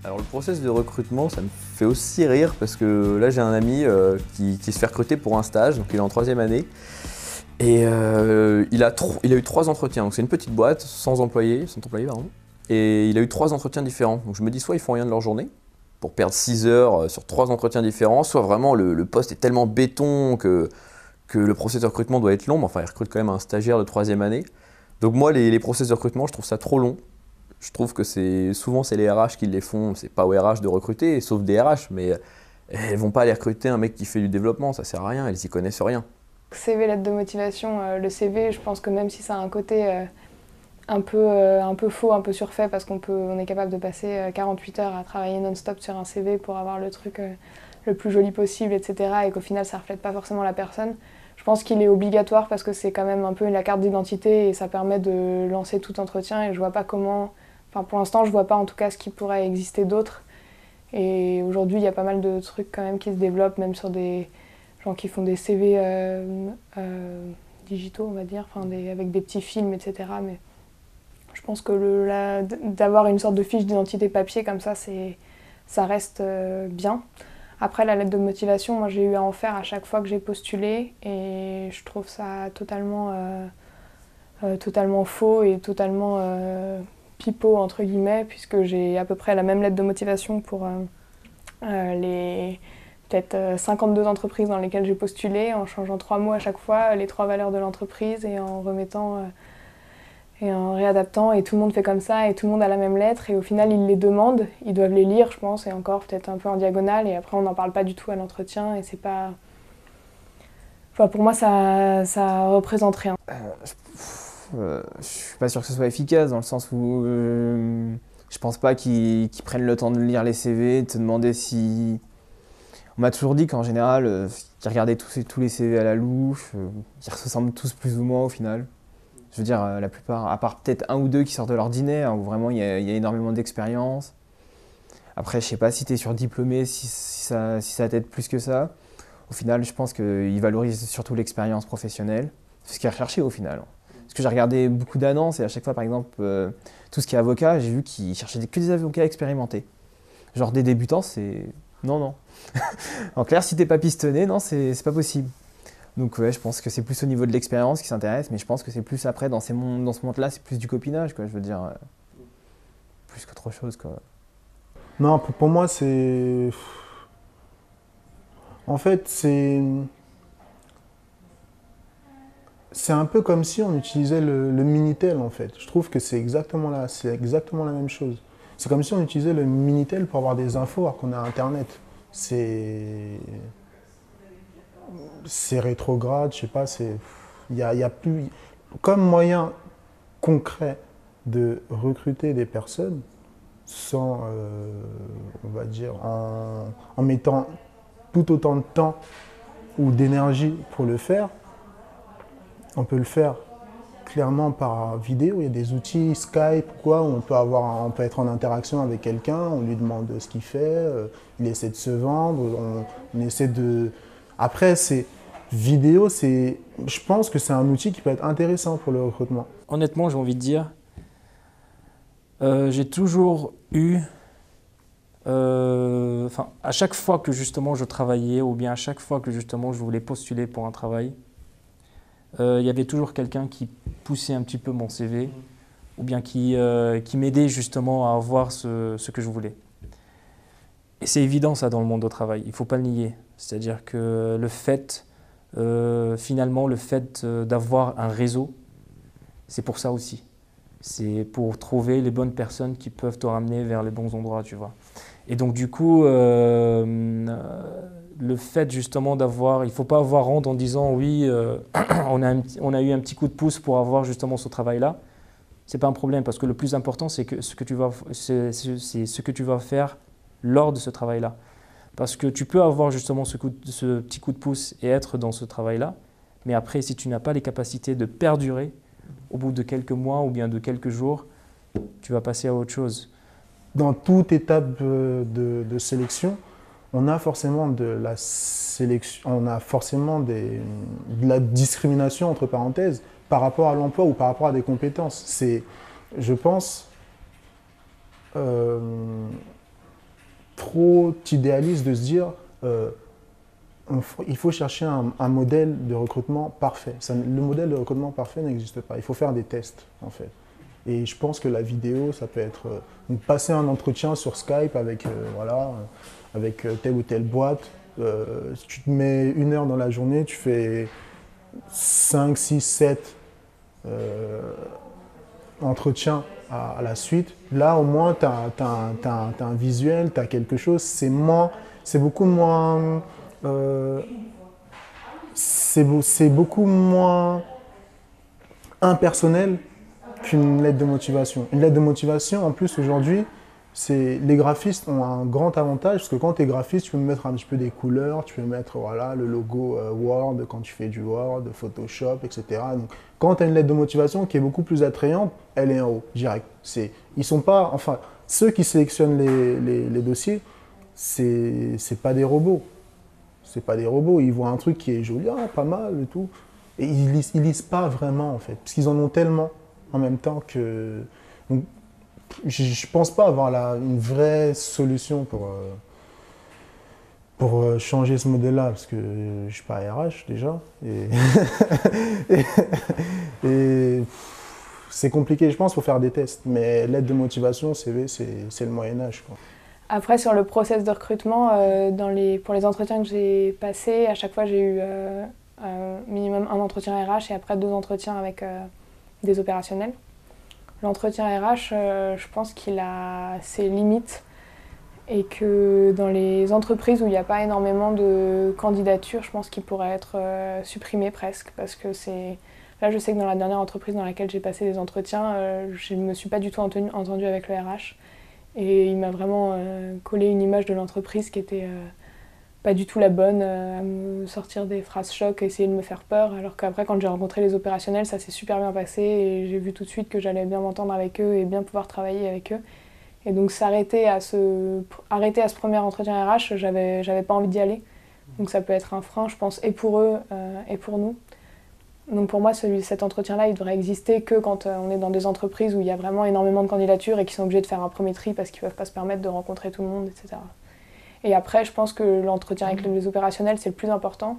Alors le process de recrutement, ça me fait aussi rire parce que là j'ai un ami qui se fait recruter pour un stage, donc il est en 3e année. Et il a eu 3 entretiens, donc c'est une petite boîte, sans employés, pardon. Et il a eu 3 entretiens différents. Donc je me dis soit ils font rien de leur journée, pour perdre 6 heures sur 3 entretiens différents, soit vraiment le poste est tellement béton que le process de recrutement doit être long, mais enfin il recrute quand même un stagiaire de 3e année. Donc moi les process de recrutement, je trouve ça trop long. Je trouve que souvent c'est les RH qui les font, c'est pas aux RH de recruter, sauf des RH, mais elles vont pas aller recruter un mec qui fait du développement, ça sert à rien, elles y connaissent rien. CV, lettre de motivation, le CV, je pense que même si ça a un côté un peu faux, un peu surfait, parce on est capable de passer 48 heures à travailler non-stop sur un CV pour avoir le truc le plus joli possible, etc. et qu'au final ça reflète pas forcément la personne. Je pense qu'il est obligatoire parce que c'est quand même un peu la carte d'identité et ça permet de lancer tout entretien et je vois pas comment... Enfin pour l'instant je vois pas en tout cas ce qui pourrait exister d'autre. Et aujourd'hui il y a pas mal de trucs quand même qui se développent, même sur des gens qui font des CV digitaux on va dire, avec des petits films, etc. Mais je pense que d'avoir une sorte de fiche d'identité papier comme ça reste bien. Après, la lettre de motivation, moi j'ai eu à en faire à chaque fois que j'ai postulé et je trouve ça totalement faux et totalement pipeau entre guillemets, puisque j'ai à peu près la même lettre de motivation pour les peut-être 52 entreprises dans lesquelles j'ai postulé, en changeant 3 mots à chaque fois, les 3 valeurs de l'entreprise et en remettant et en réadaptant, et tout le monde fait comme ça et tout le monde a la même lettre et au final ils les demandent, ils doivent les lire je pense, et encore peut-être un peu en diagonale, et après on n'en parle pas du tout à l'entretien et c'est pas... Enfin, pour moi ça représente rien. Je suis pas sûr que ce soit efficace dans le sens où je pense pas qu'ils prennent le temps de lire les CV, de se demander si... On m'a toujours dit qu'en général, qu'ils regardaient tous les CV à la louche, qu'ils ressemblent tous plus ou moins au final. Je veux dire, la plupart, à part peut-être un ou deux qui sortent de l'ordinaire, où vraiment il y a énormément d'expérience. Après, je sais pas si tu es surdiplômé, si ça t'aide plus que ça. Au final, je pense qu'ils valorisent surtout l'expérience professionnelle. C'est ce qui est recherché au final. Parce que j'ai regardé beaucoup d'annonces et à chaque fois, par exemple, tout ce qui est avocat, j'ai vu qu'ils cherchaient que des avocats expérimentés. Genre des débutants, c'est... Non, non. En clair, si t'es pas pistonné, non, c'est pas possible. Donc ouais, je pense que c'est plus au niveau de l'expérience qui s'intéresse, mais je pense que c'est plus après, dans ce monde-là, c'est plus du copinage, quoi, je veux dire, plus qu'autre chose, quoi. Non, pour moi, c'est... En fait, c'est un peu comme si on utilisait le Minitel, en fait. Je trouve que c'est exactement la même chose. C'est comme si on utilisait le Minitel pour avoir des infos alors qu'on a Internet. C'est rétrograde, je sais pas, y a plus... Comme moyen concret de recruter des personnes, sans, on va dire, en mettant tout autant de temps ou d'énergie pour le faire, on peut le faire clairement par vidéo. Il y a des outils Skype ou quoi, où on peut être en interaction avec quelqu'un, on lui demande ce qu'il fait, il essaie de se vendre, on essaie de... Après, je pense que c'est un outil qui peut être intéressant pour le recrutement. Honnêtement, j'ai envie de dire, j'ai toujours eu, à chaque fois que justement je travaillais ou bien à chaque fois que justement je voulais postuler pour un travail, il y avait toujours quelqu'un qui poussait un petit peu mon CV ou bien qui m'aidait justement à avoir ce que je voulais. Et c'est évident ça dans le monde du travail, il ne faut pas le nier. C'est-à-dire que finalement, le fait d'avoir un réseau, c'est pour ça aussi. C'est pour trouver les bonnes personnes qui peuvent te ramener vers les bons endroits, tu vois. Et donc du coup, le fait justement d'avoir, il ne faut pas avoir honte en disant oui, on a eu un petit coup de pouce pour avoir justement ce travail-là. Ce n'est pas un problème parce que le plus important, c'est ce que tu vas faire lors de ce travail-là. Parce que tu peux avoir justement ce petit coup de pouce et être dans ce travail-là, mais après, si tu n'as pas les capacités de perdurer, au bout de quelques mois ou bien de quelques jours, tu vas passer à autre chose. Dans toute étape de sélection, on a forcément de la sélection, on a forcément de la discrimination entre parenthèses par rapport à l'emploi ou par rapport à des compétences. Je pense, trop idéaliste de se dire il faut chercher un modèle de recrutement parfait. Le modèle de recrutement parfait n'existe pas. Il faut faire des tests, en fait. Et je pense que la vidéo, ça peut être passer un entretien sur Skype avec, avec telle ou telle boîte. Tu te mets 1 heure dans la journée, tu fais 5, 6, 7 entretiens à la suite. Là, au moins, tu as un visuel, tu as quelque chose. C'est beaucoup moins... c'est beaucoup moins impersonnel qu'une lettre de motivation. Une lettre de motivation, en plus, aujourd'hui, les graphistes ont un grand avantage parce que quand tu es graphiste, tu peux mettre un petit peu des couleurs, tu peux mettre le logo Word quand tu fais du Word, Photoshop, etc. Donc, quand tu as une lettre de motivation qui est beaucoup plus attrayante, elle est en haut, direct. Ils sont pas, enfin, ceux qui sélectionnent les dossiers, c'est pas des robots. C'est pas des robots. Ils voient un truc qui est joli, pas mal et tout. Et ils lisent pas vraiment, en fait, parce qu'ils en ont tellement en même temps que... Donc, je pense pas avoir une vraie solution pour changer ce modèle-là, parce que je suis pas RH déjà. Et c'est compliqué, je pense, qu'il faut faire des tests. Mais l'aide de motivation, CV, c'est le Moyen-Âge, quoi. Après, sur le process de recrutement, pour les entretiens que j'ai passés, à chaque fois, j'ai eu minimum un entretien RH et après 2 entretiens avec des opérationnels. L'entretien RH, je pense qu'il a ses limites et que dans les entreprises où il n'y a pas énormément de candidatures, je pense qu'il pourrait être supprimé presque parce que là, je sais que dans la dernière entreprise dans laquelle j'ai passé des entretiens, je ne me suis pas du tout entendue avec le RH et il m'a vraiment collé une image de l'entreprise qui était pas du tout la bonne, à me sortir des phrases chocs, essayer de me faire peur, alors qu'après quand j'ai rencontré les opérationnels, ça s'est super bien passé et j'ai vu tout de suite que j'allais bien m'entendre avec eux et bien pouvoir travailler avec eux. Et donc arrêter à ce premier entretien RH, j'avais pas envie d'y aller. Donc ça peut être un frein, je pense, et pour eux et pour nous. Donc pour moi, cet entretien-là, il devrait exister que quand on est dans des entreprises où il y a vraiment énormément de candidatures et qui sont obligés de faire un premier tri parce qu'ils ne peuvent pas se permettre de rencontrer tout le monde, etc. Et après, je pense que l'entretien avec les opérationnels, c'est le plus important.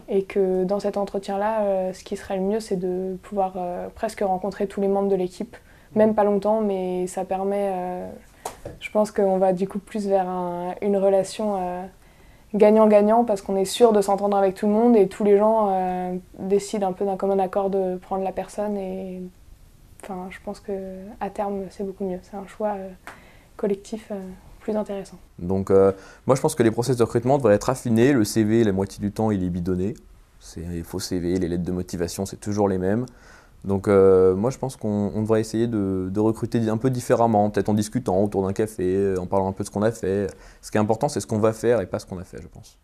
Et que dans cet entretien-là, ce qui serait le mieux, c'est de pouvoir presque rencontrer tous les membres de l'équipe. Même pas longtemps, mais ça permet... je pense qu'on va du coup plus vers une relation gagnant-gagnant parce qu'on est sûr de s'entendre avec tout le monde et tous les gens décident un peu d'un commun accord de prendre la personne. Et enfin, je pense qu'à terme, c'est beaucoup mieux. C'est un choix collectif plus intéressant. Donc moi je pense que les process de recrutement devraient être affinés. Le CV, la moitié du temps, il est bidonné. C'est les faux CV, les lettres de motivation, c'est toujours les mêmes. Donc moi je pense qu'on devrait essayer de recruter un peu différemment, peut-être en discutant autour d'un café, en parlant un peu de ce qu'on a fait. Ce qui est important, c'est ce qu'on va faire et pas ce qu'on a fait, je pense.